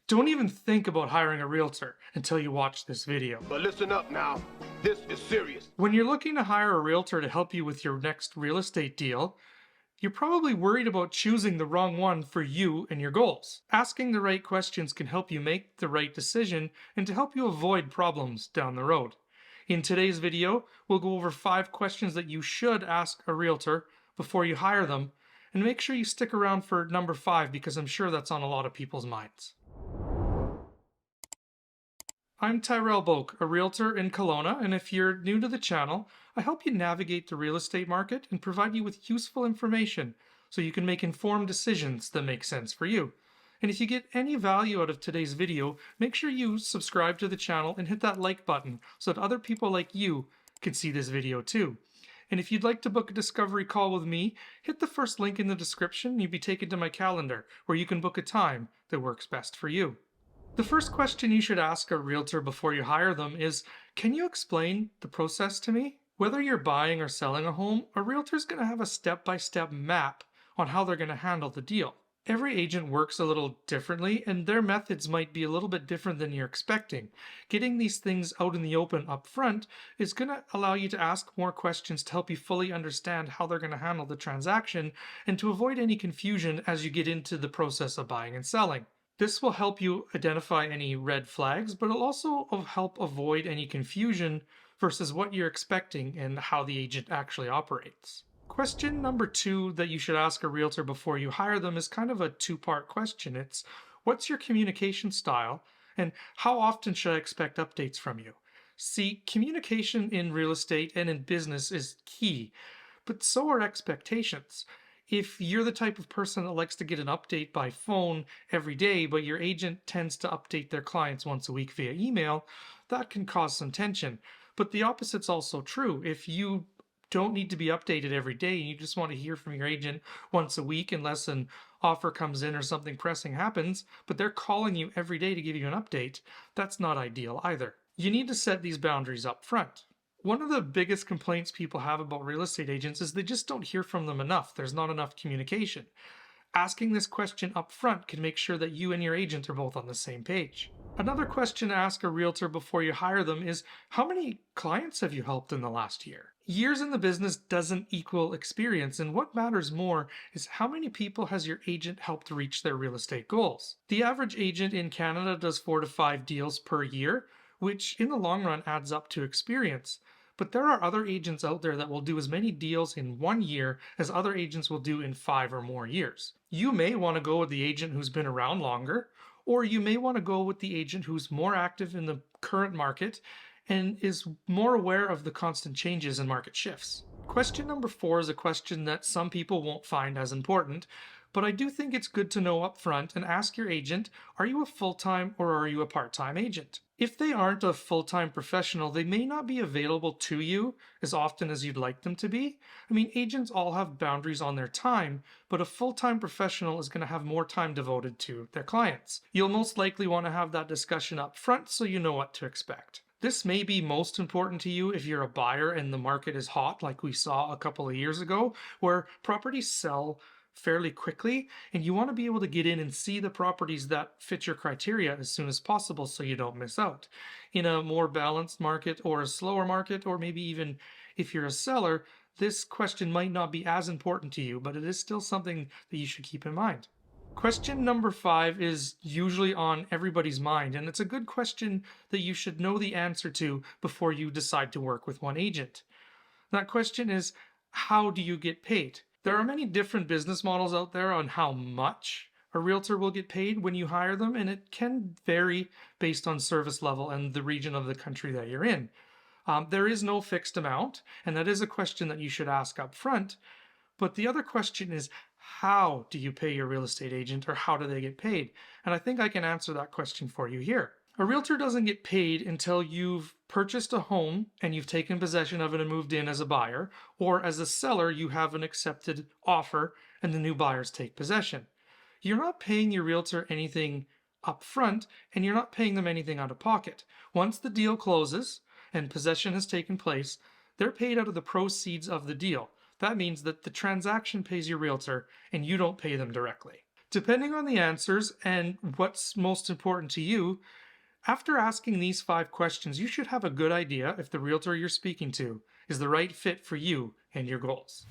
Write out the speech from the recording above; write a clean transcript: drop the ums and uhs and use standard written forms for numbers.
Don't even think about hiring a realtor until you watch this video. But listen up now, this is serious. When you're looking to hire a realtor to help you with your next real estate deal, you're probably worried about choosing the wrong one for you and your goals. Asking the right questions can help you make the right decision and to help you avoid problems down the road. In today's video, we'll go over 5 questions that you should ask a realtor before you hire them, and make sure you stick around for number 5 because I'm sure that's on a lot of people's minds. I'm Tyrell Boake, a realtor in Kelowna, and if you're new to the channel, I help you navigate the real estate market and provide you with useful information so you can make informed decisions that make sense for you. And if you get any value out of today's video, make sure you subscribe to the channel and hit that like button so that other people like you can see this video too. And if you'd like to book a discovery call with me, hit the first link in the description and you'll be taken to my calendar where you can book a time that works best for you. The first question you should ask a realtor before you hire them is, can you explain the process to me? Whether you're buying or selling a home, a realtor is going to have a step-by-step map on how they're going to handle the deal. Every agent works a little differently, and their methods might be a little bit different than you're expecting. Getting these things out in the open up front is going to allow you to ask more questions to help you fully understand how they're going to handle the transaction and to avoid any confusion as you get into the process of buying and selling. This will help you identify any red flags, but it'll also help avoid any confusion versus what you're expecting and how the agent actually operates. Question number 2 that you should ask a realtor before you hire them is kind of a 2-part question. It's, what's your communication style and how often should I expect updates from you? See, communication in real estate and in business is key, but so are expectations. If you're the type of person that likes to get an update by phone every day, but your agent tends to update their clients once a week via email, that can cause some tension. But the opposite's also true. If you don't need to be updated every day and you just want to hear from your agent once a week unless an offer comes in or something pressing happens, but they're calling you every day to give you an update, that's not ideal either. You need to set these boundaries up front. One of the biggest complaints people have about real estate agents is they just don't hear from them enough. There's not enough communication. Asking this question up front can make sure that you and your agent are both on the same page. Another question to ask a realtor before you hire them is, how many clients have you helped in the last year? Years in the business doesn't equal experience, and what matters more is how many people has your agent helped reach their real estate goals. The average agent in Canada does 4 to 5 deals per year, which in the long run adds up to experience. But there are other agents out there that will do as many deals in 1 year as other agents will do in 5 or more years. You may want to go with the agent who's been around longer, or you may want to go with the agent who's more active in the current market and is more aware of the constant changes in market shifts. Question number 4 is a question that some people won't find as important, but I do think it's good to know up front and ask your agent, are you a full-time or are you a part-time agent? If they aren't a full-time professional, they may not be available to you as often as you'd like them to be. I mean, agents all have boundaries on their time, but a full-time professional is going to have more time devoted to their clients. You'll most likely want to have that discussion up front so you know what to expect. This may be most important to you if you're a buyer and the market is hot, like we saw a couple of years ago, where properties sell fairly quickly and you want to be able to get in and see the properties that fit your criteria as soon as possible so you don't miss out. In a more balanced market or a slower market, or maybe even if you're a seller, this question might not be as important to you, but it is still something that you should keep in mind. Question number 5 is usually on everybody's mind, and it's a good question that you should know the answer to before you decide to work with one agent. That question is, how do you get paid? There are many different business models out there on how much a realtor will get paid when you hire them, and it can vary based on service level and the region of the country that you're in. There is no fixed amount, and that is a question that you should ask up front. But the other question is, how do you pay your real estate agent, or how do they get paid? And I think I can answer that question for you here. A realtor doesn't get paid until you've purchased a home and you've taken possession of it and moved in as a buyer, or as a seller, you have an accepted offer and the new buyers take possession. You're not paying your realtor anything up front, and you're not paying them anything out of pocket. Once the deal closes and possession has taken place, they're paid out of the proceeds of the deal. That means that the transaction pays your realtor and you don't pay them directly. Depending on the answers and what's most important to you, after asking these 5 questions, you should have a good idea if the realtor you're speaking to is the right fit for you and your goals.